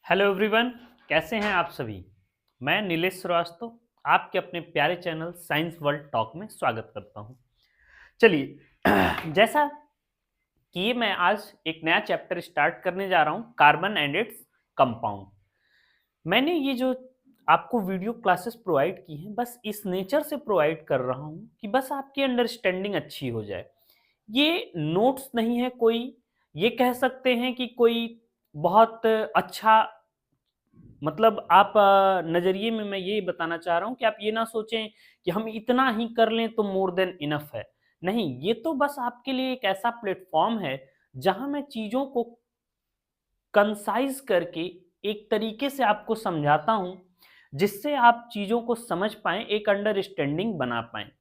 Hello everyone, कैसे हैं आप सभी। मैं नीलेश श्रीवास्तव आपके अपने प्यारे चैनल साइंस वर्ल्ड टॉक में स्वागत करता हूं। चलिए जैसा कि मैं आज एक नया चैप्टर स्टार्ट करने जा रहा हूं, कार्बन एंड इट्स कंपाउंड। मैंने ये जो आपको वीडियो क्लासेस प्रोवाइड की हैं बस इस नेचर से प्रोवाइड कर रहा हूं कि बस आपकी अंडरस्टैंडिंग अच्छी हो जाए। ये नोट्स नहीं है कोई, ये कह सकते हैं कि कोई बहुत अच्छा, मतलब आप नज़रिए में मैं ये बताना चाह रहा हूँ कि आप ये ना सोचें कि हम इतना ही कर लें तो मोर देन इनफ है। नहीं, ये तो बस आपके लिए एक ऐसा प्लेटफ़ॉर्म है, जहाँ मैं चीज़ों को कंसाइज़ करके एक तरीके से आपको समझाता हूँ, जिससे आप चीज़ों को समझ पाएँ, एक अंडरस्टैंडिंग बना पाएँ।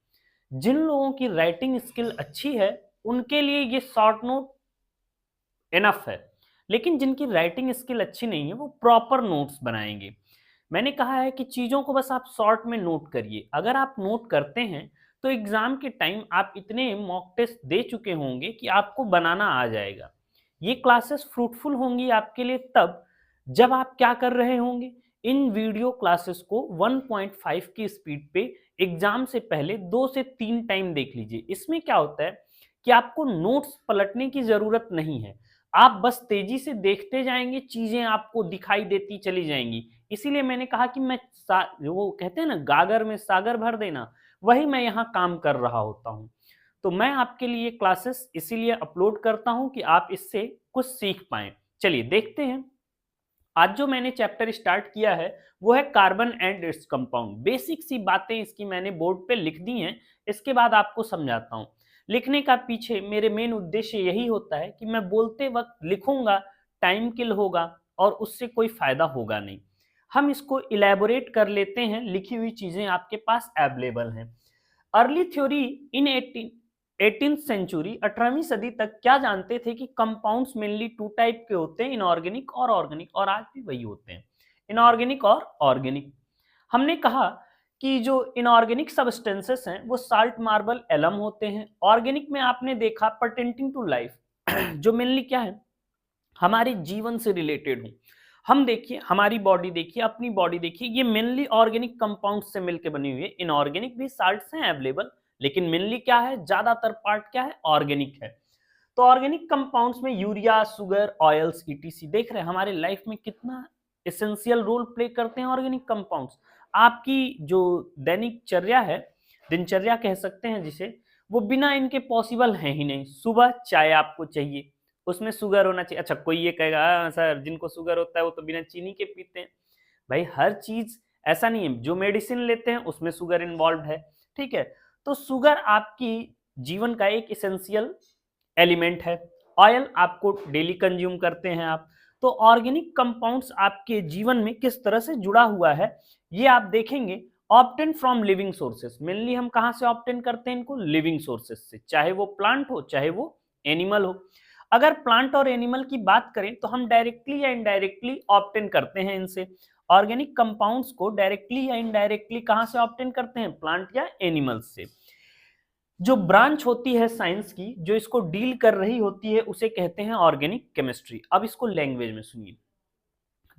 जिन लोगों की राइटिंग स्किल अच्छी है, उनके लिए ये शॉर्ट नोट इनफ है। लेकिन जिनकी राइटिंग स्किल अच्छी नहीं है, वो प्रॉपर नोट्स बनाएँगे। मैंने कहा है कि चीज़ों को बस आप शॉर्ट में नोट करिए। अगर आप नोट करते हैं, तो एग्ज़ाम के टाइम आप इतने मॉक टेस्ट दे चुके होंगे कि आपको बनाना आ जाएगा। ये क्लासेस फ्रूटफुल होंगी आपके लिए तब, जब आप क्या कर रहे होंगे, इन वीडियो क्लासेस को 1.5 की स्पीड पे एग्ज़ाम से पहले 2 से 3 टाइम देख लीजिए। इसमें क्या होता है कि आपको नोट्स पलटने की ज़रूरत नहीं है। आप बस तेज़ी से देखते जाएँगे, चीज़ें आपको दिखाई देती चली जाएँगी। इसीलिए मैंने कहा कि मैं सा वो कहते हैं ना, गागर में सागर भर देना, वही मैं यहाँ काम कर रहा होता हूँ। तो मैं आपके लिए क्लासेस इसीलिए अपलोड करता हूँ कि आप इससे कुछ सीख पाएँ। चलिए देखते हैं। आज जो मैंने चैप्टर स्टार्ट किया है, वो है carbon and its compound. Basic सी बातें इसकी मैंने बोर्ड पे लिख दी हैं, इसके बाद आपको समझाता हूँ। लिखने का पीछे मेरे मेन उद्देश्य यही होता है कि मैं बोलते वक़्त लिखूँगा, टाइम किल होगा और उससे कोई फ़ायदा होगा नहीं। हम इसको इलैबोरेट कर लेते हैं, लिखी हुई चीज़ें आपके पास अवेलेबल हैं। अर्ली थ्योरी इन 18th सेंचुरी 18वीं सदी तक क्या जानते थे कि कंपाउंड्स मेनली 2 टाइप के होते हैं, इनऑर्गेनिक और ऑर्गेनिक, और आज भी वही होते हैं, इनऑर्गेनिक और ऑर्गेनिक। हमने कहा कि जो इनऑर्गेनिक सब्सटेंसेस हैं वो साल्ट, मार्बल, एलम होते हैं। ऑर्गेनिक में आपने देखा परटेंटिंग टू लाइफ जो मेनली क्या है, हमारे जीवन से रिलेटेड हो। हम देखिए, हमारी बॉडी देखिए, अपनी बॉडी देखिए, ये मेनली ऑर्गेनिक कंपाउंड से मिलकर बनी हुई है। इनऑर्गेनिक भी साल्ट्स हैं अवेलेबल, लेकिन मेनली क्या है, ज्यादातर पार्ट क्या है, ऑर्गेनिक है। तो ऑर्गेनिक कंपाउंड्स में यूरिया, शुगर, ऑयल्स, ईटीसी, देख रहे हैं हमारे लाइफ में कितना एसेंशियल रोल प्ले करते हैं ऑर्गेनिक कंपाउंड्स। आपकी जो दैनिक चर्या है, दिनचर्या कह सकते हैं जिसे, वो बिना इनके पॉसिबल है ही नहीं। सुबह चाय आपको चाहिए, उसमें शुगर होना चाहिए। अच्छा, कोई ये कहेगा सर जिनको शुगर होता है वो तो बिना चीनी के पीते हैं। भाई हर चीज ऐसा नहीं है, जो मेडिसिन लेते हैं उसमें शुगर इन्वॉल्व है, ठीक है। तो शुगर आपकी जीवन का एक इसेंशियल एलिमेंट है। ऑयल आपको डेली कंज्यूम करते हैं आप। तो ऑर्गेनिक कंपाउंड्स आपके जीवन में किस तरह से जुड़ा हुआ है, ये आप देखेंगे। Obtain from living sources, mainly हम कहाँ से ऑप्टेन करते हैं इनको, लिविंग सोर्सेस से, चाहे वो प्लांट हो चाहे वो एनिमल हो। अगर प्लांट और एनिमल की बात करें तो हम डायरेक्टली या इनडायरेक्टली ऑप्टेन करते हैं इनसे। ऑर्गेनिक कंपाउंड्स को डायरेक्टली या इनडायरेक्टली कहाँ से ऑप्टेन करते हैं, प्लांट या एनिमल्स से। जो ब्रांच होती है साइंस की, जो इसको डील कर रही होती है, उसे कहते हैं ऑर्गेनिक केमिस्ट्री। अब इसको लैंग्वेज में सुनिए।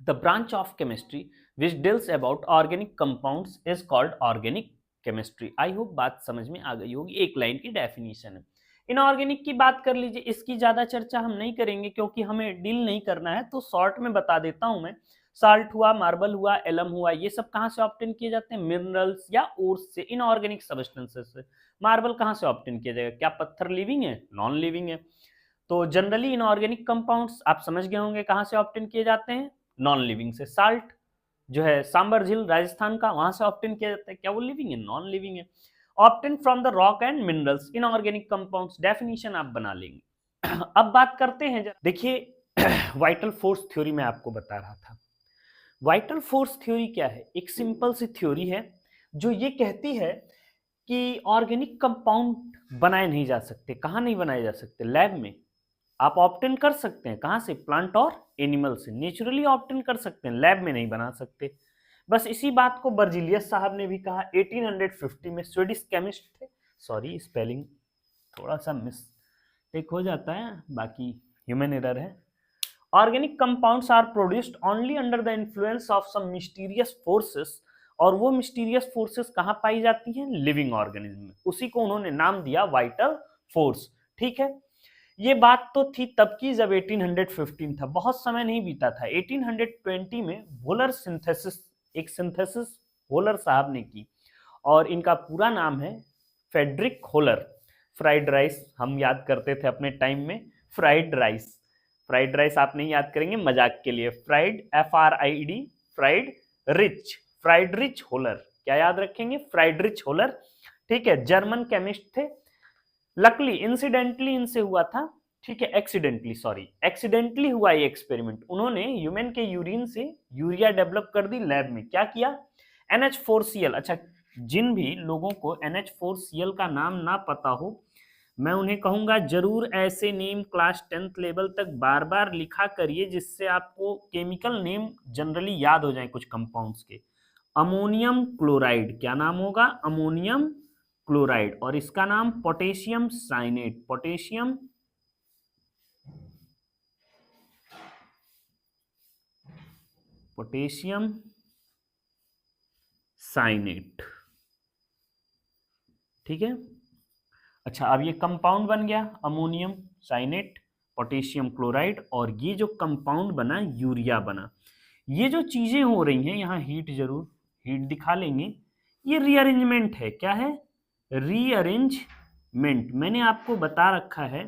The branch of chemistry which deals about organic compounds is called organic chemistry. I hope बात समझ में आ गई होगी, एक लाइन की डेफिनेशन है। इनऑर्गेनिक की बात कर लीजिए, इसकी ज्यादा चर्चा हम नहीं करेंगे क्योंकि हमें डील नहीं करना है, तो शॉर्ट में बता देता हूं मैं। साल्ट हुआ, मार्बल हुआ, एलम हुआ, ये सब कहाँ से ऑब्टेन किए जाते हैं, मिनरल्स या ओर्स से, इनऑर्गेनिक सब्सटेंसेस से। मार्बल कहाँ से ऑब्टेन किया जाएगा, क्या पत्थर लिविंग है, नॉन लिविंग है। तो जनरली इनऑर्गेनिक कंपाउंड्स आप समझ गए होंगे कहाँ से ऑब्टेन किए जाते हैं, नॉन लिविंग से। साल्ट जो है सांबर झील राजस्थान का, वहां से ऑब्टेन किया जाता है, क्या वो लिविंग है, नॉन लिविंग है। Obtain from the rock and minerals, inorganic compounds, definition आप बना लेंगे। अब बात करते हैं, देखिए वाइटल फोर्स थ्योरी मैं आपको बता रहा था। वाइटल फोर्स थ्योरी क्या है, एक सिंपल सी थ्योरी है जो ये कहती है कि ऑर्गेनिक कंपाउंड बनाए नहीं जा सकते। कहाँ नहीं बनाए जा सकते, लैब में। आप ऑप्टेन कर सकते हैं कहाँ से, प्लांट और एनिमल से, नेचुरली ऑप्टेन कर सकते हैं, लैब में नहीं बना सकते। बस इसी बात को बर्जिलियस साहब ने भी कहा 1850 में, स्वीडिश केमिस्ट थे। सॉरी, स्पेलिंग थोड़ा सा मिस्टेक हो जाता है, बाकी ह्यूमन एरर है। Organic compounds are produced only under the influence of some mysterious forces, और वो मिस्टीरियस फोर्सेस कहाँ पाई जाती हैं? लिविंग ऑर्गेनिज्म में। उसी को उन्होंने नाम दिया वाइटल फोर्स। ठीक है, ये बात तो थी तब की जब 1815 था, बहुत समय नहीं बीता था। 1820 में वोलर सिंथेसिस, एक सिंथेसिस वोलर साहब ने की, और इनका पूरा नाम है फेडरिक होलर। फ्राइड राइस हम याद करते थे अपने टाइम में, फ्राइड राइस। फ्राइड राइस आप नहीं याद करेंगे, मजाक के लिए। Fried, FRID, fried rich, fried rich holer, क्या याद रखेंगे? Fried rich holer. ठीक है, जर्मन केमिस्ट थे। लकली इंसिडेंटली इनसे हुआ था, ठीक है, एक्सीडेंटली, सॉरी, एक्सीडेंटली हुआ ये एक्सपेरिमेंट। उन्होंने ह्यूमन के यूरिन से यूरिया डेवलप कर दी लैब में। क्या किया? NH4Cl। अच्छा, जिन भी लोगों को NH4Cl का नाम ना पता हो, मैं उन्हें कहूंगा जरूर ऐसे नेम क्लास 10th लेवल तक बार बार लिखा करिए, जिससे आपको केमिकल नेम जनरली याद हो जाए कुछ कंपाउंड्स के। अमोनियम क्लोराइड, क्या नाम होगा? Ammonium chloride. और इसका नाम potassium cyanate, potassium potassium cyanate. ठीक है, अच्छा, अब ये कंपाउंड बन गया अमोनियम साइनेट, पोटेशियम क्लोराइड, और ये जो कंपाउंड बना यूरिया बना। ये जो चीजें हो रही हैं यहाँ, हीट जरूर हीट दिखा लेंगे, ये रीअरेंजमेंट है। क्या है? रीअरेंजमेंट। मैंने आपको बता रखा है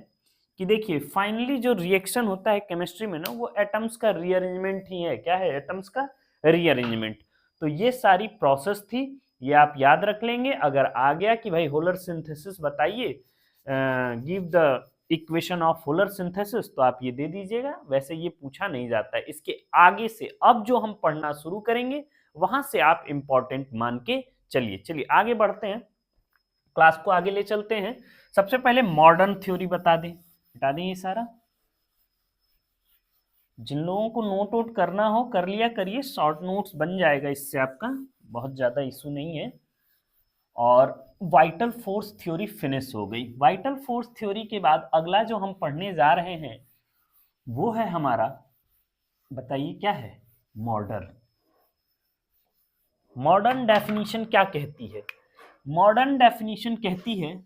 कि देखिए फाइनली जो रिएक्शन होता है केमिस्ट्री में ना, वो एटम्स का रीअरेंजमेंट ही है। क्या है? एटम्स का रीअरेंजमेंट। तो ये सारी प्रोसेस थी, ये आप याद रख लेंगे। अगर आ गया कि भाई होलर सिंथेसिस बताइए, give the equation of holer synthesis, तो आप ये दे दीजिएगा। वैसे ये पूछा नहीं जाता है। इसके आगे से अब जो हम पढ़ना शुरू करेंगे, वहां से आप इंपॉर्टेंट मान के चलिए। चलिए आगे बढ़ते हैं, क्लास को आगे ले चलते हैं। सबसे पहले मॉडर्न थ्योरी बता दें, बता दें ये सारा। जिन लोगों को नोट आउट करना हो कर लिया करिए, शॉर्ट नोट्स बन जाएगा इससे, आपका बहुत ज़्यादा इशू नहीं है। और वाइटल फोर्स थ्योरी फिनिश हो गई। वाइटल फोर्स थ्योरी के बाद अगला जो हम पढ़ने जा रहे हैं वो है हमारा, बताइए क्या है? मॉडर्न। मॉडर्न डेफिनेशन क्या कहती है? मॉडर्न डेफिनेशन कहती है,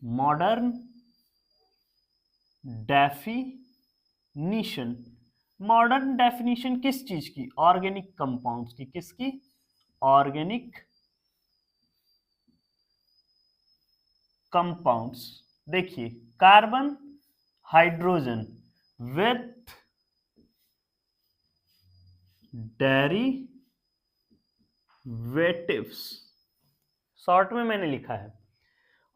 मॉडर्न डेफिनेशन, मॉडर्न डेफिनेशन किस चीज की? ऑर्गेनिक कंपाउंड्स की। किसकी? Organic compounds. देखिए, carbon hydrogen with derivatives, short में मैंने लिखा है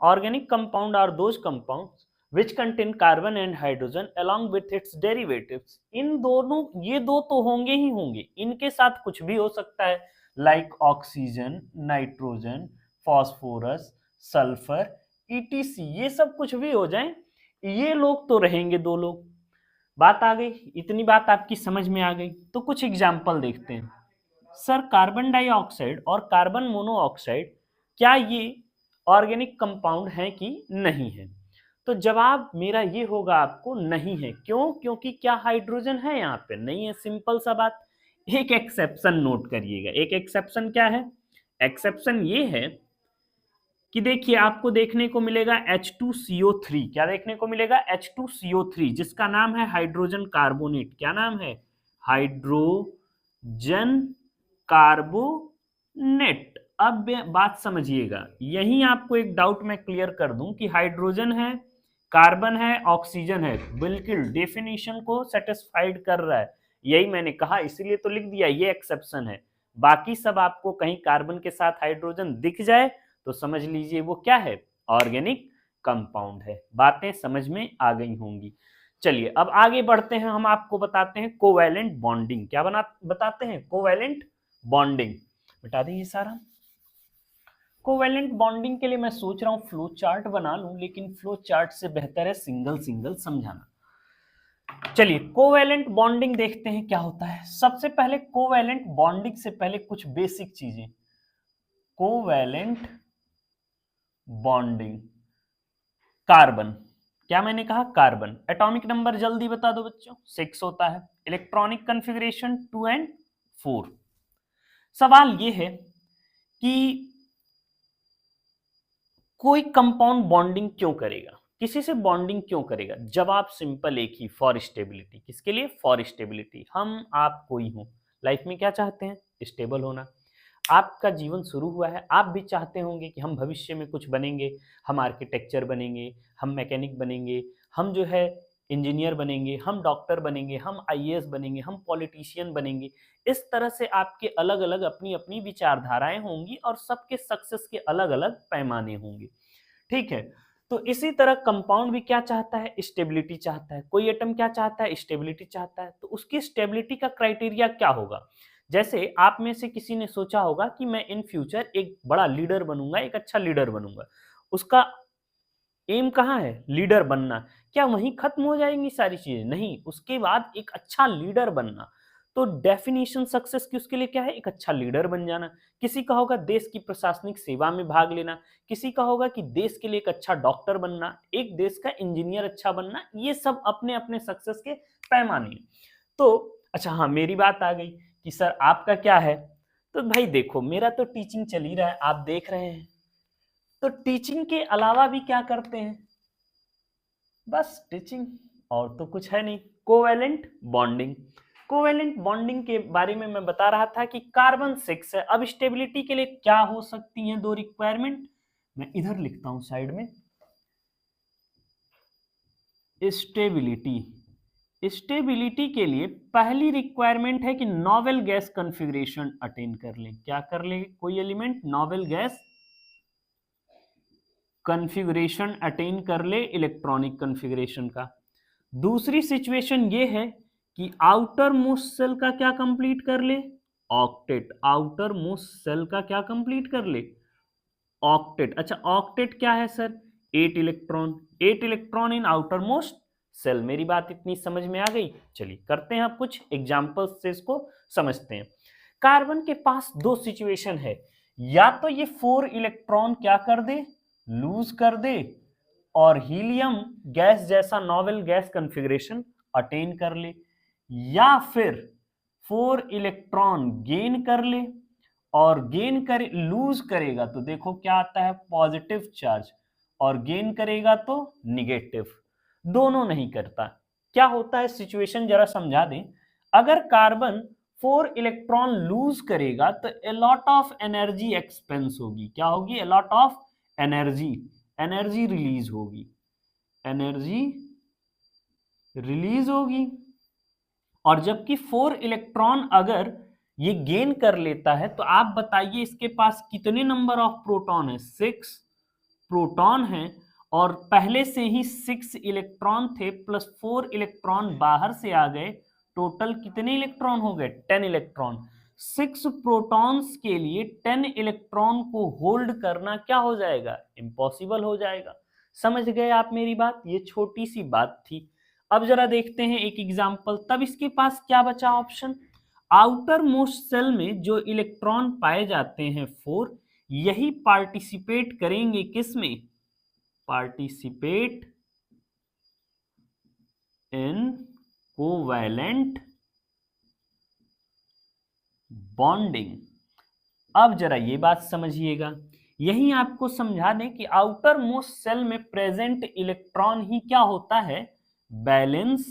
organic compound are those compounds which contain carbon and hydrogen along with its derivatives। इन दोनों, ये दो तो होंगे ही होंगे, इनके साथ कुछ भी हो सकता है, like oxygen, nitrogen, phosphorus, sulphur, ETC, ये सब कुछ भी हो जाए, ये लोग तो रहेंगे दो लोग। बात आ गई, इतनी बात आपकी समझ में आ गई। तो कुछ एग्जाम्पल देखते हैं। सर, कार्बन डाइऑक्साइड और कार्बन मोनोऑक्साइड, क्या ये ऑर्गेनिक कंपाउंड है कि नहीं है? तो जवाब मेरा ये होगा आपको, नहीं है। क्यों? क्योंकि क्या हाइड्रोजन है यहाँ पे? नहीं है, सिंपल सा बात। एक एक्सेप्शन नोट करिएगा। एक एक्सेप्शन क्या है? एक्सेप्शन ये है कि देखिए आपको देखने को मिलेगा H2CO3। क्या देखने को मिलेगा? H2CO3, जिसका नाम है हाइड्रोजन कार्बोनेट। क्या नाम है? Hydrogen carbonate. अब बात समझिएगा, यही आपको एक डाउट मैं क्लियर कर दूं कि हाइड्रोजन है, कार्बन है, ऑक्सीजन है, बिल्कुल डेफिनेशन को सेटिस्फाइड कर रहा है। यही मैंने कहा, इसीलिए तो लिख दिया, ये एक्सेप्शन है। बाकी सब आपको कहीं कार्बन के साथ हाइड्रोजन दिख जाए तो समझ लीजिए वो क्या है? ऑर्गेनिक कंपाउंड है। बातें समझ में आ गई होंगी। चलिए अब आगे बढ़ते हैं, हम आपको बताते हैं कोवैलेंट बॉन्डिंग। क्या बताते हैं? Covalent bonding. बता दें ये सारा। कोवैलेंट बॉन्डिंग के लिए मैं सोच रहा हूं फ्लो चार्ट बना लूं, लेकिन फ्लो चार्ट से बेहतर है सिंगल सिंगल समझाना। चलिए कोवैलेंट बॉन्डिंग देखते हैं क्या होता है। सबसे पहले कोवैलेंट बॉन्डिंग से पहले कुछ बेसिक चीजें। कोवैलेंट बॉन्डिंग, कार्बन, क्या मैंने कहा? कार्बन। एटॉमिक नंबर जल्दी बता दो बच्चों, 6 होता है। Electronic configuration 2 and 4। सवाल ये है कि कोई कंपाउंड बॉन्डिंग क्यों करेगा, किसी से बॉन्डिंग क्यों करेगा? जवाब सिंपल एक ही, फॉर स्टेबिलिटी। किसके लिए? For stability. हम आप कोई हो लाइफ में क्या चाहते हैं? स्टेबल होना। आपका जीवन शुरू हुआ है, आप भी चाहते होंगे कि हम भविष्य में कुछ बनेंगे, हम आर्किटेक्चर बनेंगे, हम मैकेनिक बनेंगे, हम जो है इंजीनियर बनेंगे, हम डॉक्टर बनेंगे, हम आईएएस बनेंगे, हम पॉलिटिशियन बनेंगे। इस तरह से आपके अलग अलग अपनी अपनी विचारधाराएं होंगी और सबके सक्सेस के अलग अलग पैमाने होंगे। ठीक है, तो इसी तरह कंपाउंड भी क्या चाहता है? स्टेबिलिटी चाहता है। कोई एटम क्या चाहता है? स्टेबिलिटी चाहता है। तो उसकी स्टेबिलिटी का क्राइटेरिया क्या होगा? जैसे आप में से किसी ने सोचा होगा कि मैं इन फ्यूचर एक बड़ा लीडर बनूंगा, एक अच्छा लीडर बनूंगा। उसका एम कहाँ है? लीडर बनना। क्या वहीं खत्म हो जाएंगी सारी चीजें? नहीं, उसके बाद एक अच्छा लीडर बनना। तो डेफिनेशन सक्सेस की उसके लिए क्या है? एक अच्छा लीडर बन जाना। किसी का होगा देश की प्रशासनिक सेवा में भाग लेना, किसी का होगा कि देश के लिए एक अच्छा डॉक्टर बनना, एक देश का इंजीनियर अच्छा बनना। ये सब अपने अपने सक्सेस के पैमाने। तो अच्छा, हाँ, मेरी बात आ गई कि सर आपका क्या है? तो भाई देखो, मेरा तो टीचिंग चल ही रहा है, आप देख रहे हैं। तो टीचिंग के अलावा भी क्या करते हैं? बस टीचिंग, और तो कुछ है नहीं। Covalent bonding. कोवेलेंट बॉन्डिंग के बारे में मैं बता रहा था कि कार्बन 6 है। अब स्टेबिलिटी के लिए क्या हो सकती हैं दो रिक्वायरमेंट? मैं इधर लिखता हूं साइड में, स्टेबिलिटी। स्टेबिलिटी के लिए पहली रिक्वायरमेंट है कि नोवेल गैस कॉन्फ़िगरेशन अटेन कर ले। क्या कर ले? कोई element novel gas configuration attain कर ले, इलेक्ट्रॉनिक कॉन्फ़िगरेशन का। दूसरी सिचुएशन ये है कि आउटर मोस्ट सेल का क्या कंप्लीट कर ले? ऑक्टेट। आउटर मोस्ट सेल का क्या कंप्लीट कर ले? ऑक्टेट। अच्छा, ऑक्टेट क्या है sir? 8 electron. 8 electron in outer most shell. मेरी बात इतनी समझ में आ गई? चलिए करते हैं अब कुछ एग्जांपल्स से इसको समझते हैं। कार्बन के पास दो सिचुएशन है, या तो ये 4 इलेक्ट्रॉन क्या कर दे? लूज कर दे, और हीलियम गैस जैसा नोवेल गैस कॉन्फ़िगरेशन अटेन कर ले, या फिर 4 इलेक्ट्रॉन गेन कर ले, और गेन कर लूज करेगा तो देखो क्या आता है? पॉजिटिव चार्ज, और गेन करेगा तो निगेटिव। दोनों नहीं करता। क्या होता है सिचुएशन जरा समझा दें। अगर कार्बन 4 इलेक्ट्रॉन लूज करेगा तो a lot of energy expense होगी। क्या होगी? A lot of energy. Energy release होगी। एनर्जी रिलीज होगी। और जबकि 4 इलेक्ट्रॉन अगर ये गेन कर लेता है तो आप बताइए इसके पास कितने नंबर ऑफ प्रोटॉन है? 6 प्रोटॉन है, और पहले से ही 6 इलेक्ट्रॉन थे, प्लस 4 इलेक्ट्रॉन बाहर से आ गए। टोटल कितने इलेक्ट्रॉन हो गए? 10 इलेक्ट्रॉन। 6 प्रोटॉन्स के लिए 10 इलेक्ट्रॉन को होल्ड करना क्या हो जाएगा? इम्पॉसिबल हो जाएगा। समझ गए आप मेरी बात? ये छोटी सी बात थी। अब जरा देखते हैं एक एग्जाम्पल। तब इसके पास क्या बचा ऑप्शन? आउटर मोस्ट सेल में जो इलेक्ट्रॉन पाए जाते हैं 4, यही पार्टिसिपेट करेंगे किस में? Participate in covalent bonding. अब जरा ये बात समझिएगा, यही आपको समझा दें कि आउटर मोस्ट सेल में प्रेजेंट इलेक्ट्रॉन ही क्या होता है? बैलेंस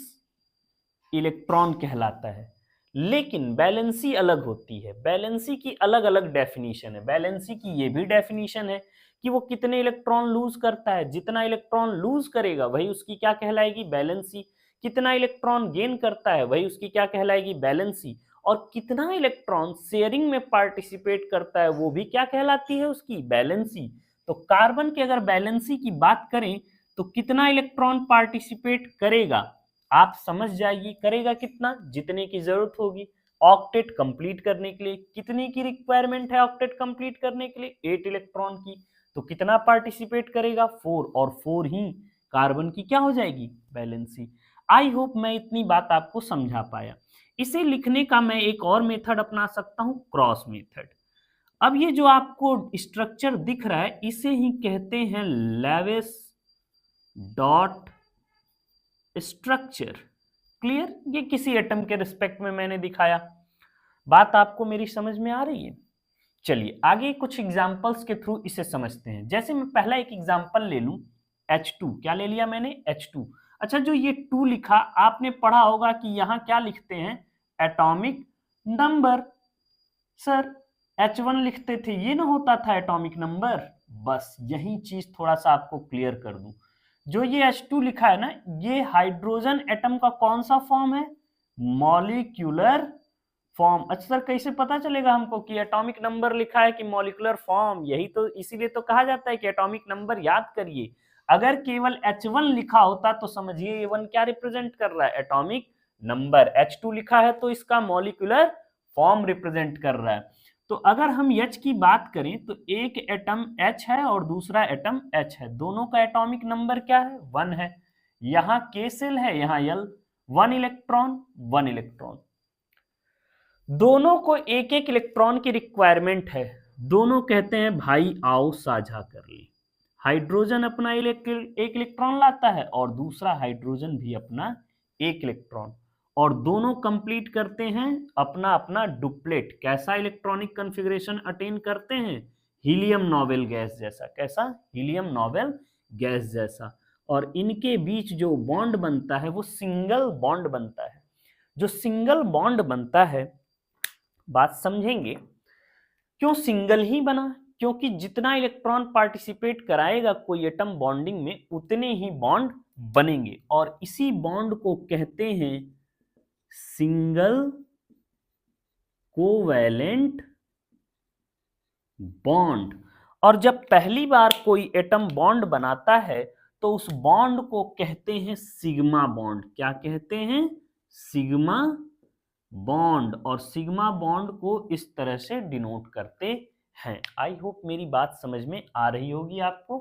इलेक्ट्रॉन कहलाता है। लेकिन बैलेंसी अलग होती है। बैलेंसी की अलग अलग डेफिनेशन है। बैलेंसी की ये भी डेफिनेशन है कि वो कितने इलेक्ट्रॉन लूज करता है। जितना इलेक्ट्रॉन लूज करेगा वही उसकी क्या कहलाएगी? बैलेंसी। कितना इलेक्ट्रॉन गेन करता है वही उसकी क्या कहलाएगी? बैलेंसी। और कितना इलेक्ट्रॉन शेयरिंग में पार्टिसिपेट करता है वो भी क्या कहलाती है? उसकी बैलेंसी। तो कार्बन की अगर बैलेंसी की बात करें तो कितना इलेक्ट्रॉन पार्टिसिपेट करेगा? आप समझ जाइए, करेगा कितना? जितने की जरूरत होगी। ऑक्टेट कंप्लीट करने के लिए कितने की रिक्वायरमेंट है? ऑक्टेट कंप्लीट करने के लिए 8 इलेक्ट्रॉन की। तो कितना पार्टिसिपेट करेगा? 4, और 4 ही कार्बन की क्या हो जाएगी? बैलेंसी। आई होप मैं इतनी बात आपको समझा पाया। इसे लिखने का मैं एक और मेथड अपना सकता हूं, क्रॉस मेथड। अब ये जो आपको स्ट्रक्चर दिख रहा है इसे ही कहते हैं लेविस डॉट स्ट्रक्चर। क्लियर? ये किसी एटम के रिस्पेक्ट में मैंने दिखाया। बात आपको मेरी समझ में आ रही है? चलिए आगे कुछ एग्जांपल्स के थ्रू इसे समझते हैं। जैसे मैं पहला एक एग्जांपल ले लूं, H2। क्या ले लिया मैंने? H2। अच्छा, जो ये 2 लिखा, आपने पढ़ा होगा कि यहां क्या लिखते हैं? Atomic number. सर H1 लिखते थे, ये ना होता था एटॉमिक नंबर। बस यही चीज थोड़ा सा आपको क्लियर कर दूं। जो ये H2 लिखा है ना, ये हाइड्रोजन एटम का कौन सा फॉर्म है? Molecular form. अच्छा सर, कैसे पता चलेगा हमको कि एटॉमिक नंबर लिखा है कि मॉलिक्यूलर फॉर्म? यही तो, इसीलिए तो कहा जाता है कि एटॉमिक नंबर याद करिए। अगर केवल H1 लिखा होता तो समझिए A1 क्या रिप्रेजेंट कर रहा है? Atomic number. H2 लिखा है तो इसका मॉलिक्यूलर फॉर्म रिप्रेजेंट कर रहा है। तो अगर हम H की बात करें तो एक एटम H है और दूसरा एटम H है। दोनों का एटॉमिक नंबर क्या है? 1 है। यहाँ K सेल है, यहाँ L। 1 electron 1 electron. दोनों को एक एक इलेक्ट्रॉन की रिक्वायरमेंट है। दोनों कहते हैं भाई आओ साझा कर ले। हाइड्रोजन अपना एक इलेक्ट्रॉन लाता है और दूसरा हाइड्रोजन भी अपना एक इलेक्ट्रॉन, और दोनों कंप्लीट करते हैं अपना अपना डुप्लेट। कैसा इलेक्ट्रॉनिक कॉन्फ़िगरेशन अटेन करते हैं? हीलियम नोबेल गैस जैसा। कैसा? हीलियम नोबेल गैस जैसा। और इनके बीच जो बॉन्ड बनता है वो सिंगल बॉन्ड बनता है। जो सिंगल बॉन्ड बनता है, बात समझेंगे क्यों सिंगल ही बना? क्योंकि जितना इलेक्ट्रॉन पार्टिसिपेट कराएगा कोई एटम बॉन्डिंग में, उतने ही बॉन्ड बनेंगे, और इसी बॉन्ड को कहते हैं सिंगल कोवैलेंट बॉन्ड। और जब पहली बार कोई एटम बॉन्ड बनाता है तो उस बॉन्ड को कहते हैं सिग्मा बॉन्ड। क्या कहते हैं? Sigma bond. और सिग्मा बॉन्ड को इस तरह से डिनोट करते हैं। आई होप मेरी बात समझ में आ रही होगी आपको।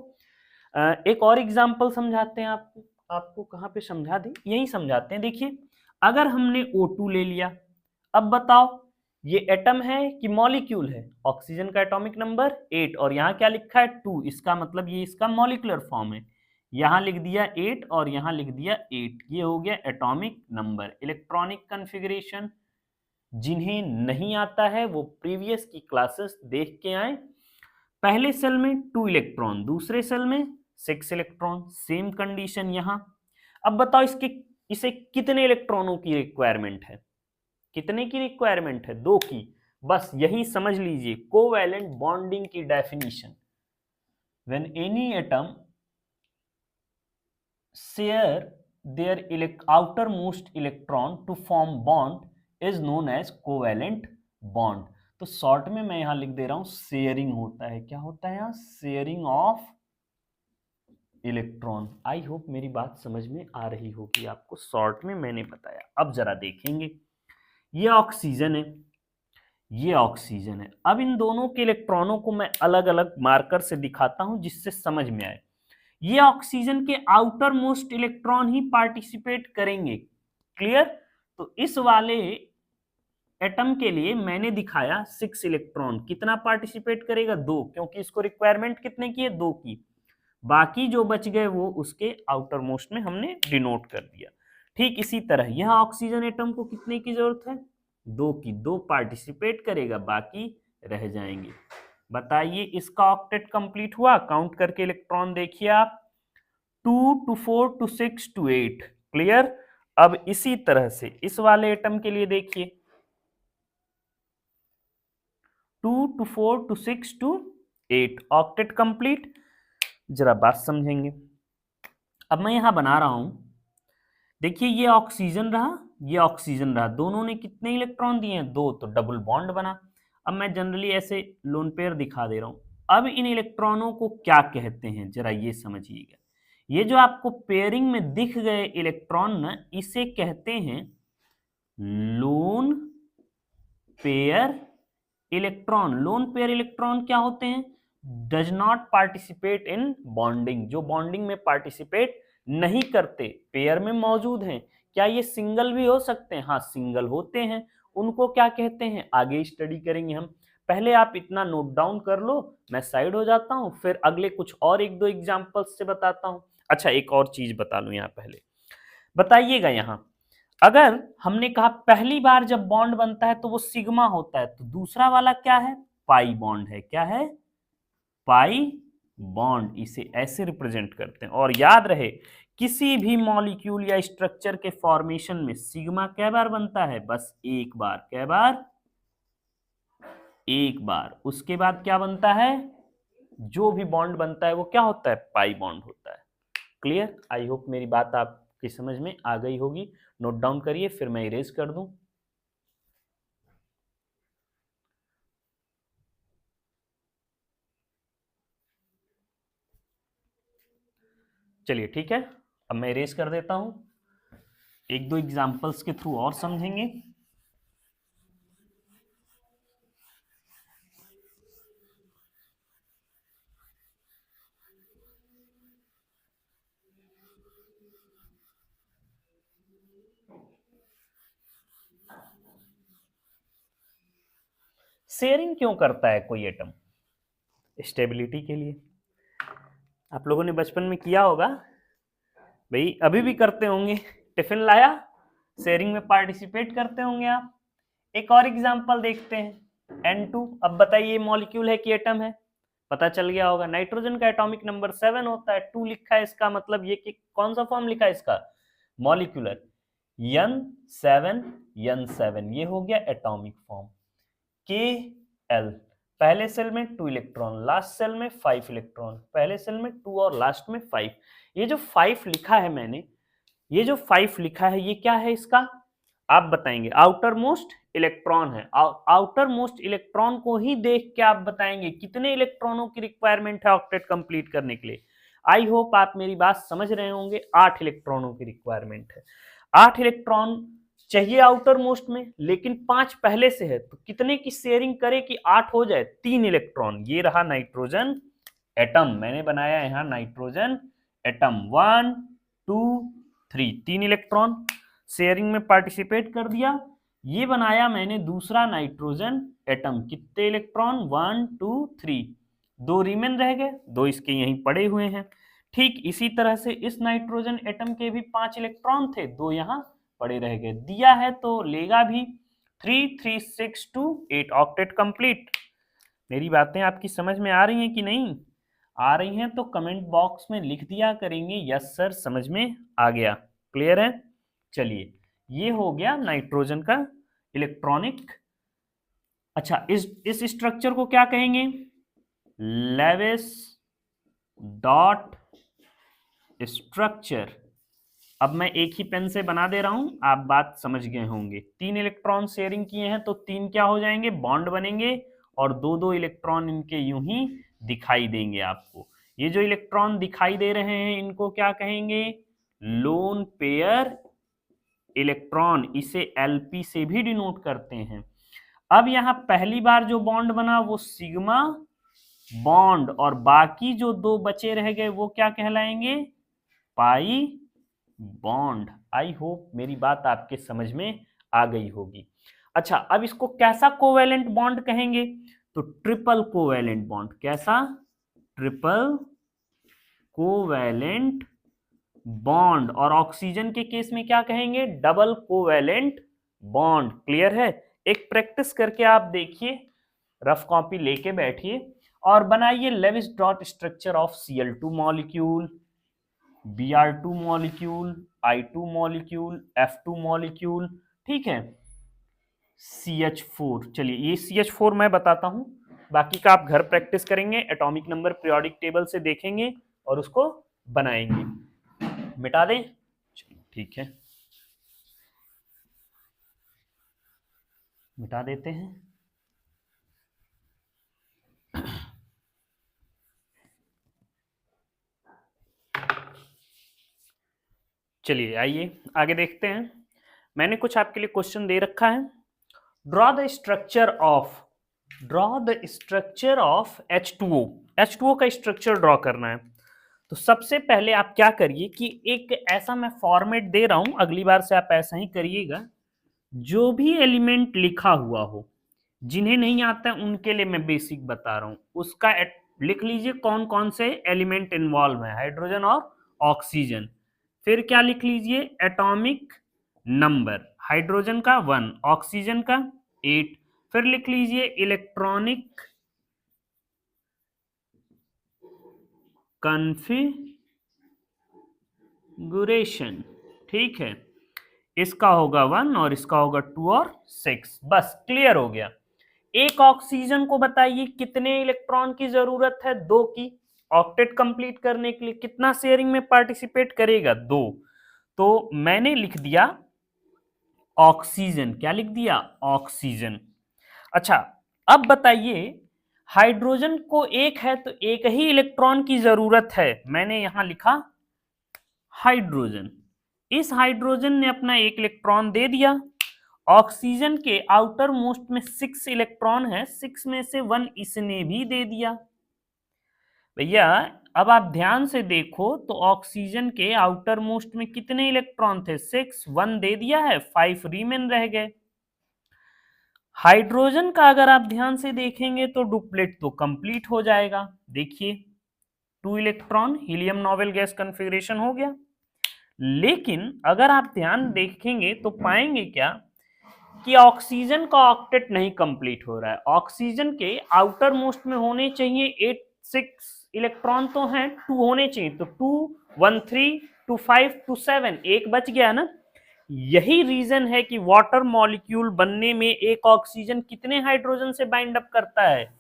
एक और एग्जांपल समझाते हैं आपको। आपको कहाँ पे समझा दें? यही समझाते हैं। देखिए, अगर हमने O2 ले लिया, अब बताओ ये एटम है कि मॉलिक्यूल है? ऑक्सीजन का एटॉमिक नंबर 8 और यहाँ क्या लिखा है? 2। इसका मतलब ये इसका मॉलिक्यूलर फॉर्म है। यहाँ लिख दिया 8 और यहाँ लिख दिया 8। ये हो गया एटॉमिक नंबर। इलेक्ट्रॉनिक कॉन्फ़िगरेशन जिन्हें नहीं आता है वो प्रीवियस की क्लासेस देख के आए। पहले सेल में 2 इलेक्ट्रॉन, दूसरे सेल में 6 इलेक्ट्रॉन। सेम कंडीशन यहाँ। अब बताओ इसे कितने इलेक्ट्रॉनों की रिक्वायरमेंट है? कितने की रिक्वायरमेंट है? 2 की। बस यही समझ लीजिए कोवैलेंट बॉन्डिंग की definition. When any atom share their outermost electron to form bond is known as covalent bond। तो शॉर्ट में मैं यहां लिख दे रहा हूं शेयरिंग होता है। क्या होता है यहां? Sharing of electron. I hope मेरी बात समझ में आ रही होगी आपको। शॉर्ट में मैंने बताया। अब जरा देखेंगे, ये ऑक्सीजन है, ये ऑक्सीजन है। अब इन दोनों के इलेक्ट्रॉनों को मैं अलग अलग मार्कर से दिखाता हूं जिससे समझ में आए। ये ऑक्सीजन के आउटर मोस्ट इलेक्ट्रॉन ही पार्टिसिपेट करेंगे। क्लियर? तो इस वाले एटम के लिए मैंने दिखाया 6 इलेक्ट्रॉन। कितना पार्टिसिपेट करेगा? 2, क्योंकि इसको रिक्वायरमेंट कितने की है? 2 की। बाकी जो बच गए वो उसके आउटर मोस्ट में हमने डिनोट कर दिया। ठीक इसी तरह यहाँ ऑक्सीजन एटम को कितने की जरूरत है? 2 की। 2 पार्टिसिपेट करेगा, बाकी रह जाएंगे। बताइए इसका ऑक्टेट कंप्लीट हुआ? काउंट करके इलेक्ट्रॉन देखिए आप। 2 to 4 to 6 to 8। क्लियर? अब इसी तरह से इस वाले एटम के लिए देखिए, 2 to 4 to 6 to 8। Octet complete. जरा बात समझेंगे। अब मैं यहां बना रहा हूं, देखिए ये ऑक्सीजन रहा, ये ऑक्सीजन रहा। दोनों ने कितने इलेक्ट्रॉन दिए हैं? 2। तो डबल बॉन्ड बना। अब मैं जनरली ऐसे लोन पेयर दिखा दे रहा हूं। अब इन इलेक्ट्रॉनों को क्या कहते हैं जरा ये समझिएगा। ये जो आपको पेयरिंग में दिख गए इलेक्ट्रॉन ना, इसे कहते हैं lone pair electron. Lone pair electron क्या होते हैं? Does not participate in bonding. जो बॉन्डिंग में पार्टिसिपेट नहीं करते, पेयर में मौजूद हैं। क्या ये सिंगल भी हो सकते हैं? हाँ, सिंगल होते हैं। उनको क्या कहते हैं? आगे स्टडी करेंगे हम। पहले आप इतना नोट डाउन कर लो, मैं साइड हो जाता हूं, फिर अगले कुछ और 1-2 एग्जांपल्स से बताता हूं। अच्छा, एक और चीज बता लूं यहाँ पहले। बताइएगा यहां, अगर हमने कहा पहली बार जब बॉन्ड बनता है तो वो सिग्मा होता है, तो दूसरा वाला क्या है, पाई बॉन्ड है। क्या है, पाई बॉन्ड। इसे ऐसे रिप्रेजेंट करते हैं। और याद रहे, किसी भी मॉलिक्यूल या स्ट्रक्चर के फॉर्मेशन में सिग्मा कै बार बनता है, बस एक बार। कै बार, एक बार। उसके बाद क्या बनता है, जो भी बॉन्ड बनता है वो क्या होता है, पाई बॉन्ड होता है। क्लियर? आई होप मेरी बात आपकी समझ में आ गई होगी। नोट डाउन करिए, फिर मैं इरेज कर दूं। चलिए ठीक है, अब मैं इरेज कर देता हूं। एक दो एग्जांपल्स के थ्रू और समझेंगे। शेयरिंग क्यों करता है कोई एटम, स्टेबिलिटी के लिए। आप लोगों ने बचपन में किया होगा, भाई अभी भी करते होंगे। टिफिन लाया, शेयरिंग में पार्टिसिपेट करते होंगे आप। एक और एग्जांपल देखते हैं, N2। अब बताइए मॉलिक्यूल है कि एटम है, पता चल गया होगा। नाइट्रोजन का एटॉमिक नंबर 7 होता है, 2 लिखा है, इसका मतलब ये कि कौन सा फॉर्म लिखा है इसका, मॉलिक्यूलर, N7 N7, ये हो गया एटॉमिक फॉर्म। Kl, पहले सेल में 2 इलेक्ट्रॉन, लास्ट सेल में 5 इलेक्ट्रॉन, पहले सेल में 2 और लास्ट में 5। ये जो 5 लिखा है मैंने, ये जो 5 लिखा है ये क्या है इसका, आप बताएंगे। आउटर मोस्ट इलेक्ट्रॉन है। आउटर मोस्ट इलेक्ट्रॉन को ही देख के आप बताएंगे कितने इलेक्ट्रॉनों की रिक्वायरमेंट है ऑक्टेट कंप्लीट करने के लिए। आई होप आप मेरी बात समझ रहे होंगे। 8 इलेक्ट्रॉनों की रिक्वायरमेंट है। 8 इलेक्ट्रॉन चाहिए आउटर मोस्ट में, लेकिन 5 पहले से है, तो कितने की शेयरिंग करे कि 8 हो जाए, 3 इलेक्ट्रॉन। ये रहा नाइट्रोजन एटम, मैंने बनाया यहां नाइट्रोजन एटम, 1 2 3, 3 इलेक्ट्रॉन शेयरिंग में पार्टिसिपेट कर दिया। ये बनाया मैंने दूसरा नाइट्रोजन एटम, कितने इलेक्ट्रॉन, 1 2 3, 2 रिमेन रह गए, 2 इसके यहीं पड़े हुए हैं। ठीक इसी तरह से इस नाइट्रोजन एटम के भी 5 इलेक्ट्रॉन थे, 2 यहां पड़े रह गए। दिया है तो लेगा भी, 3 3 6 2 8, ऑक्टेट कंप्लीट। मेरी बातें आपकी समझ में आ रही हैं कि नहीं आ रही हैं, तो कमेंट बॉक्स में लिख दिया करेंगे यस सर समझ में आ गया। क्लियर है? चलिए, ये हो गया नाइट्रोजन का इलेक्ट्रॉनिक। अच्छा, इस स्ट्रक्चर को क्या कहेंगे, लेविस डॉट स्ट्रक्चर। अब मैं एक ही पेन से बना दे रहा हूं, आप बात समझ गए होंगे। 3 इलेक्ट्रॉन शेयरिंग किए हैं तो 3 क्या हो जाएंगे, बॉन्ड बनेंगे, और 2 इलेक्ट्रॉन इनके यूं ही दिखाई देंगे आपको। ये जो इलेक्ट्रॉन दिखाई दे रहे हैं इनको क्या कहेंगे, लोन पेयर इलेक्ट्रॉन। इसे एलपी से भी डिनोट करते हैं। अब यहां पहली बार जो बॉन्ड बना वो सिग्मा बॉन्ड, और बाकी जो 2 बचे रह गए वो क्या कहलाएंगे, पाई बॉन्ड। आई होप मेरी बात आपके समझ में आ गई होगी। अच्छा, अब इसको कैसा कोवेलेंट बॉन्ड कहेंगे, तो ट्रिपल कोवेलेंट बॉन्ड। कैसा, ट्रिपल कोवेलेंट बॉन्ड। और ऑक्सीजन के केस में क्या कहेंगे, डबल कोवेलेंट बॉन्ड। क्लियर है? एक प्रैक्टिस करके आप देखिए, रफ कॉपी लेके बैठिए और बनाइए Lewis dot structure of Cl2 molecule, Br2 molecule, I2 molecule, F2 molecule, ठीक है, CH4। चलिए, ये CH4 मैं बताता हूं, बाकी का आप घर प्रैक्टिस करेंगे, एटॉमिक नंबर पीरियोडिक टेबल से देखेंगे और उसको बनाएंगे। मिटा दें, ठीक है, मिटा देते हैं। चलिए आइए आगे देखते हैं। मैंने कुछ आपके लिए क्वेश्चन दे रखा है। Draw the structure of H2O। H2O का स्ट्रक्चर ड्रॉ करना है। तो सबसे पहले आप क्या करिए कि एक ऐसा मैं फॉर्मेट दे रहा हूं, अगली बार से आप ऐसा ही करिएगा। जो भी एलिमेंट लिखा हुआ हो, जिन्हें नहीं आता है उनके लिए मैं बेसिक बता रहा हूं, उसका लिख लीजिए कौन कौन से एलिमेंट इन्वॉल्व है, हाइड्रोजन और ऑक्सीजन। फिर क्या लिख लीजिए, एटॉमिक नंबर, हाइड्रोजन का 1, ऑक्सीजन का 8, फिर लिख लीजिए इलेक्ट्रॉनिक कॉन्फ़िगरेशन, ठीक है, इसका होगा 1 और इसका होगा 2 और 6। बस क्लियर हो गया। एक ऑक्सीजन को बताइए कितने इलेक्ट्रॉन की जरूरत है, 2 की। ऑक्टेट कंप्लीट करने के लिए कितना शेयरिंग में पार्टिसिपेट करेगा, 2। तो मैंने लिख दिया ऑक्सीजन, क्या लिख दिया, ऑक्सीजन। अच्छा, अब बताइए हाइड्रोजन को एक है तो एक ही इलेक्ट्रॉन की जरूरत है, मैंने यहां लिखा हाइड्रोजन। इस हाइड्रोजन ने अपना एक इलेक्ट्रॉन दे दिया। ऑक्सीजन के आउटर मोस्ट में 6 इलेक्ट्रॉन है, 6 में से 1 इसने भी दे दिया। भैया अब आप ध्यान से देखो तो ऑक्सीजन के आउटर मोस्ट में कितने इलेक्ट्रॉन थे, 6, 1 दे दिया है, 5 रीमेन रह गए। हाइड्रोजन का अगर आप ध्यान से देखेंगे तो डुप्लेट तो कंप्लीट हो जाएगा। देखिए 2 electron, helium noble gas configuration हो गया। लेकिन अगर आप ध्यान देखेंगे तो पाएंगे क्या कि ऑक्सीजन का ऑक्टेट नहीं कंप्लीट हो रहा है। ऑक्सीजन के आउटर मोस्ट में होने चाहिए 8, 6 इलेक्ट्रॉन तो हैं, 2 होने चाहिए, तो 2, 1, 3, 2, 5, 2, 7, एक बच गया ना। यही रीजन है कि वाटर मॉलिक्यूल बनने में एक ऑक्सीजन कितने हाइड्रोजन से बाइंड अप करता है,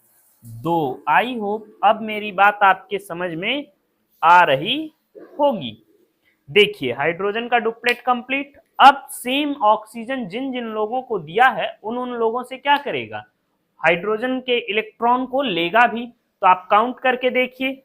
2। आई होप अब मेरी बात आपके समझ में आ रही होगी। देखिए हाइड्रोजन का डुप्लेट कंप्लीट। अब सेम ऑक्सीजन जिन जिन लोगों को दिया है उन उन लोगों से क्या करेगा, हाइड्रोजन के इलेक्ट्रॉन को लेगा भी। तो आप काउंट करके देखिए,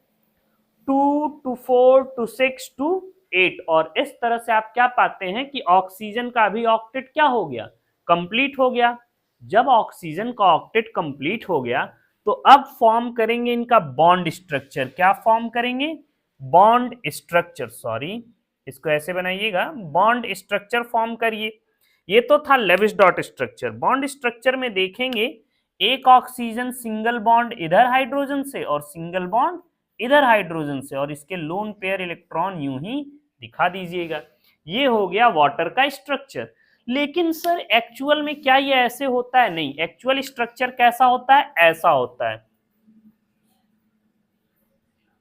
2 to 4 to 6 to 8, और इस तरह से आप क्या पाते हैं कि ऑक्सीजन का भी ऑक्टेट क्या हो गया, कंप्लीट हो गया। जब ऑक्सीजन का ऑक्टेट कंप्लीट हो गया तो अब फॉर्म करेंगे इनका बॉन्ड स्ट्रक्चर। क्या फॉर्म करेंगे, बॉन्ड स्ट्रक्चर, सॉरी इसको ऐसे बनाइएगा, बॉन्ड स्ट्रक्चर फॉर्म करिए। ये तो था Lewis dot structure. Bond structure में देखेंगे एक ऑक्सीजन सिंगल बॉन्ड इधर हाइड्रोजन से और सिंगल बॉन्ड इधर हाइड्रोजन से, और इसके लोन पेयर इलेक्ट्रॉन यूं ही दिखा दीजिएगा। ये हो गया वाटर का स्ट्रक्चर। लेकिन सर एक्चुअल में क्या ये ऐसे होता है, नहीं, एक्चुअल स्ट्रक्चर कैसा होता है, ऐसा होता है,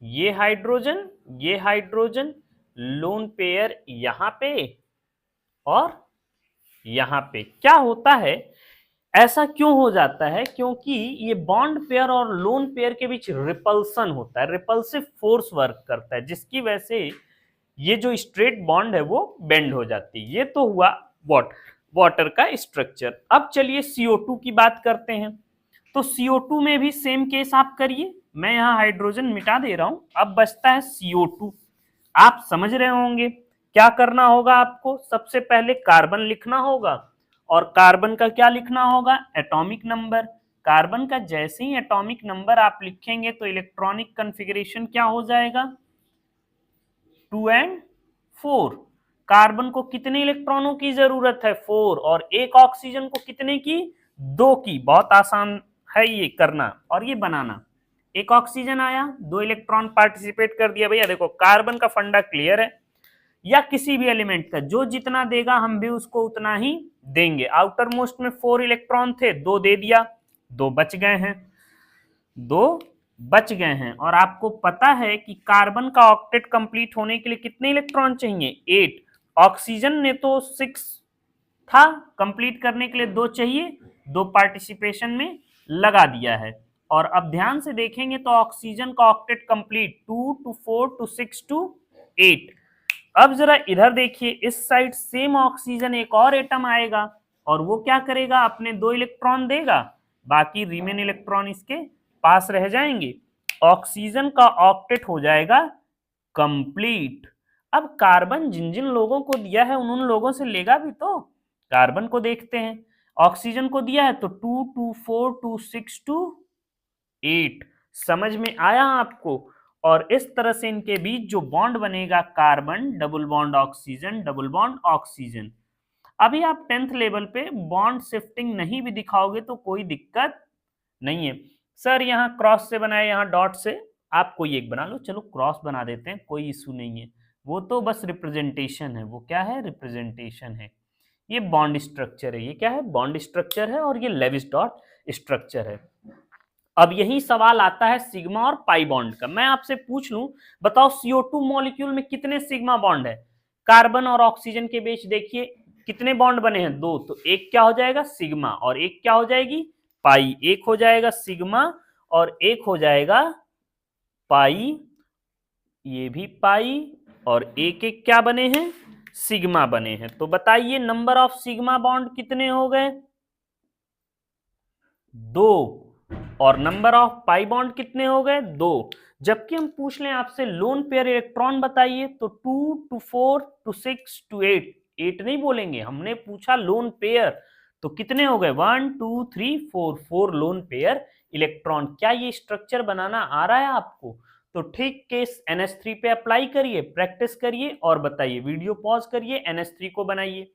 ये हाइड्रोजन लोन पेयर यहां पे और यहां पे। क्या होता है, ऐसा क्यों हो जाता है, क्योंकि ये बॉन्ड पेयर और लोन पेयर के बीच रिपल्सन होता है, रिपल्सिव फोर्स वर्क करता है, जिसकी वजह से ये जो स्ट्रेट बॉन्ड है वो बेंड हो जाती है। ये तो हुआ वाटर का स्ट्रक्चर। अब चलिए CO2 की बात करते हैं। तो CO2 में भी सेम केस आप करिए। मैं यहाँ हाइड्रोजन मिटा दे रहा हूं, अब बचता है CO2। आप समझ रहे होंगे क्या करना होगा आपको, सबसे पहले कार्बन लिखना होगा, और कार्बन का क्या लिखना होगा, एटॉमिक नंबर। कार्बन का जैसे ही एटॉमिक नंबर आप लिखेंगे तो इलेक्ट्रॉनिक कॉन्फ़िगरेशन क्या हो जाएगा, 2 and 4। कार्बन को कितने इलेक्ट्रॉनों की जरूरत है, 4, और एक ऑक्सीजन को कितने की, 2 की। बहुत आसान है ये करना और ये बनाना। एक ऑक्सीजन आया, 2 इलेक्ट्रॉन पार्टिसिपेट कर दिया। भैया देखो कार्बन का फंडा क्लियर है, या किसी भी एलिमेंट का जो जितना देगा हम भी उसको उतना ही देंगे। आउटर मोस्ट में 4 इलेक्ट्रॉन थे, 2 दे दिया, 2 बच गए हैं, 2 बच गए हैं। और आपको पता है कि कार्बन का ऑक्टेट कंप्लीट होने के लिए कितने इलेक्ट्रॉन चाहिए, 8। ऑक्सीजन ने तो 6 था, कंप्लीट करने के लिए 2 चाहिए, 2 पार्टिसिपेशन में लगा दिया है। और अब ध्यान से देखेंगे तो ऑक्सीजन का octet complete 2 to 4 to 6 to 8। अब जरा इधर देखिए, इस साइड सेम ऑक्सीजन एक और एटम आएगा और वो क्या करेगा, अपने 2 इलेक्ट्रॉन देगा, बाकी रिमेन इलेक्ट्रॉन इसके पास रह जाएंगे। ऑक्सीजन का ऑक्टेट हो जाएगा कंप्लीट। अब कार्बन जिन जिन लोगों को दिया है उन उन लोगों से लेगा भी तो। कार्बन को देखते हैं, ऑक्सीजन को दिया है तो 2 2 4 2 6 2 8। समझ में आया आपको। और इस तरह से इनके बीच जो बॉन्ड बनेगा, carbon double bond oxygen, double bond oxygen. अभी आप 10th लेवल पे बॉन्ड शिफ्टिंग नहीं भी दिखाओगे तो कोई दिक्कत नहीं है। सर यहाँ क्रॉस से बनाए, यहाँ डॉट से, आप कोई एक बना लो, चलो क्रॉस बना देते हैं, कोई इशू नहीं है। वो तो बस रिप्रेजेंटेशन है। वो क्या है? रिप्रेजेंटेशन है। ये बॉन्ड स्ट्रक्चर है। ये क्या है? बॉन्ड स्ट्रक्चर है और ये लेविस डॉट स्ट्रक्चर है। अब यही सवाल आता है सिग्मा और पाई बॉन्ड का। मैं आपसे पूछ लूं, बताओ CO2 मॉलिक्यूल में कितने सिग्मा बॉन्ड है? कार्बन और ऑक्सीजन के बीच देखिए कितने बॉन्ड बने हैं? 2। तो एक क्या हो जाएगा? सिग्मा, और एक क्या हो जाएगी? पाई। एक हो जाएगा सिग्मा और एक हो जाएगा पाई। ये भी पाई और एक एक क्या बने हैं? सिग्मा बने हैं। तो बताइए नंबर ऑफ सिग्मा बॉन्ड कितने हो गए? 2। और नंबर ऑफ पाई बॉन्ड कितने हो गए? 2। जबकि हम पूछ लें आपसे लोन पेयर इलेक्ट्रॉन बताइए तो 2 to 4 to 6 to 8। 8 नहीं बोलेंगे, हमने पूछा लोन पेयर। तो कितने हो गए? 1 2 3 4। 4 लोन पेयर इलेक्ट्रॉन। क्या ये स्ट्रक्चर बनाना आ रहा है आपको? तो ठीक केस NH3 पे अप्लाई करिए, प्रैक्टिस करिए और बताइए। वीडियो पॉज करिए, NH3 को बनाइए।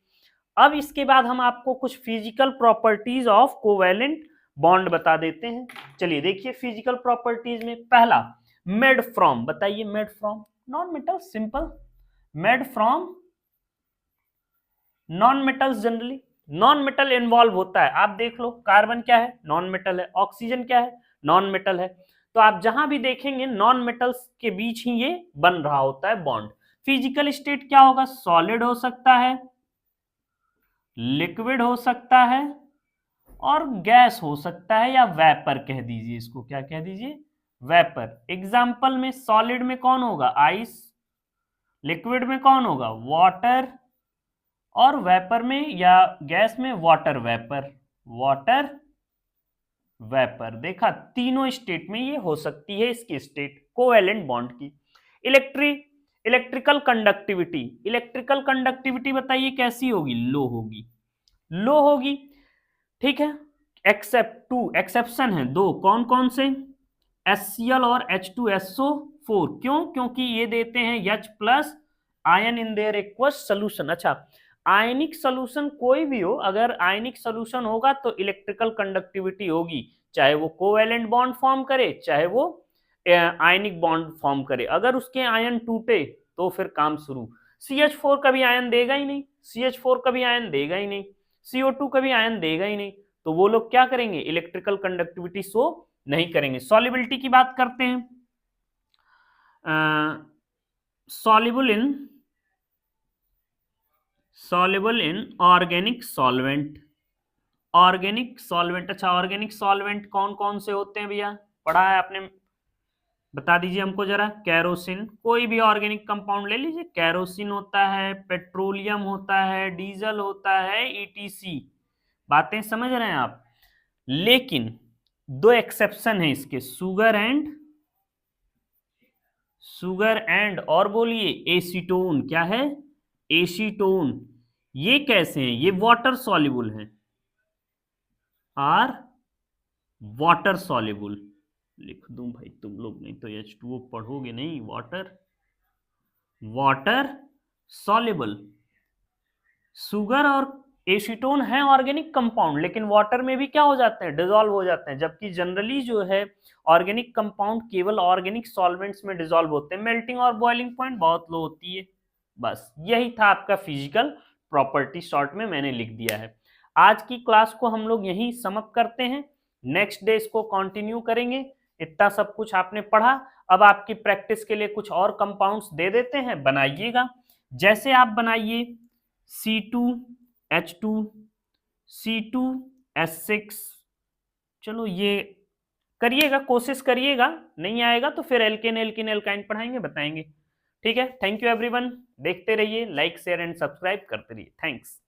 अब इसके बाद हम आपको कुछ physical properties of covalent bond बता देते हैं। चलिए देखिए फिजिकल प्रॉपर्टीज में पहला मेड फ्रॉम। बताइए made from non metal. Simple, made from non metals. Generally non metal involve होता है। आप देख लो कार्बन क्या है? नॉन मेटल है। ऑक्सीजन क्या है? नॉन मेटल है। तो आप जहां भी देखेंगे नॉन मेटल्स के बीच ही ये बन रहा होता है बॉन्ड। फिजिकल स्टेट क्या होगा? सॉलिड हो सकता है, लिक्विड हो सकता है और गैस हो सकता है, या वेपर कह दीजिए इसको। क्या कह दीजिए? वेपर। एग्जाम्पल में सॉलिड में कौन होगा? आइस। लिक्विड में कौन होगा? वाटर। और वेपर में या गैस में वाटर वेपर। Water vapour. देखा, तीनों स्टेट में ये हो सकती है इसकी स्टेट कोवैलेंट बॉन्ड की। Electrical conductivity. इलेक्ट्रिकल कंडक्टिविटी बताइए कैसी होगी? लो होगी। लो होगी, ठीक है। एक्सेप्ट 2 एक्सेप्शन है, 2। कौन कौन से? HCl और H2SO4। क्यों? क्योंकि ये देते हैं H plus ion in their aqueous solution. अच्छा, आयनिक सोल्यूशन कोई भी हो, अगर आयनिक सोल्यूशन होगा तो इलेक्ट्रिकल कंडक्टिविटी होगी, चाहे वो कोवैलेंट बॉन्ड फॉर्म करे चाहे वो आयनिक बॉन्ड फॉर्म करे। अगर उसके आयन टूटे तो फिर काम शुरू। CH4 कभी आयन देगा ही नहीं, CH4 कभी आयन देगा ही नहीं, CO2 कभी आयन देगा ही नहीं। तो वो लोग क्या करेंगे? इलेक्ट्रिकल कंडक्टिविटी शो नहीं करेंगे। सॉल्युबिलिटी की बात करते हैं। Soluble in organic solvent. Organic solvent. अच्छा, ऑर्गेनिक सॉल्वेंट कौन कौन से होते हैं भैया? पढ़ा है आपने? बता दीजिए हमको जरा। कैरोसिन, कोई भी ऑर्गेनिक कंपाउंड ले लीजिए। कैरोसिन होता है, पेट्रोलियम होता है, डीजल होता है, ETC। बातें समझ रहे हैं आप? लेकिन 2 एक्सेप्शन है इसके, शुगर एंड और बोलिए एसीटोन। क्या है? एसीटोन। ये कैसे हैं? ये वाटर सॉल्युबल हैं, आर वाटर सॉल्युबल। लिख दूं भाई तुम लोग, नहीं तो H2O पढ़ोगे नहीं। Water soluble. शुगर और एसीटोन है ऑर्गेनिक कंपाउंड, लेकिन वाटर में भी क्या हो जाते हैं? डिसॉल्व हो जाते हैं। जबकि जनरली जो है ऑर्गेनिक कंपाउंड केवल ऑर्गेनिक सॉल्वेंट्स में डिसॉल्व होते हैं। मेल्टिंग और बॉइलिंग पॉइंट बहुत लो होती है। बस यही था आपका फिजिकल प्रॉपर्टी, शॉर्ट में मैंने लिख दिया है। आज की क्लास को हम लोग यही समअप करते हैं। नेक्स्ट डे इसको कंटिन्यू करेंगे। इतना सब कुछ आपने पढ़ा। अब आपकी प्रैक्टिस के लिए कुछ और कंपाउंड्स दे देते हैं, बनाइएगा। जैसे आप बनाइए C2H2, C2S6। चलो ये करिएगा, कोशिश करिएगा। नहीं आएगा तो फिर एल्केन एल्किन एल्काइन पढ़ाएंगे, बताएंगे। ठीक है, थैंक यू एवरीवन। देखते रहिए, लाइक शेयर एंड सब्सक्राइब करते रहिए। थैंक्स।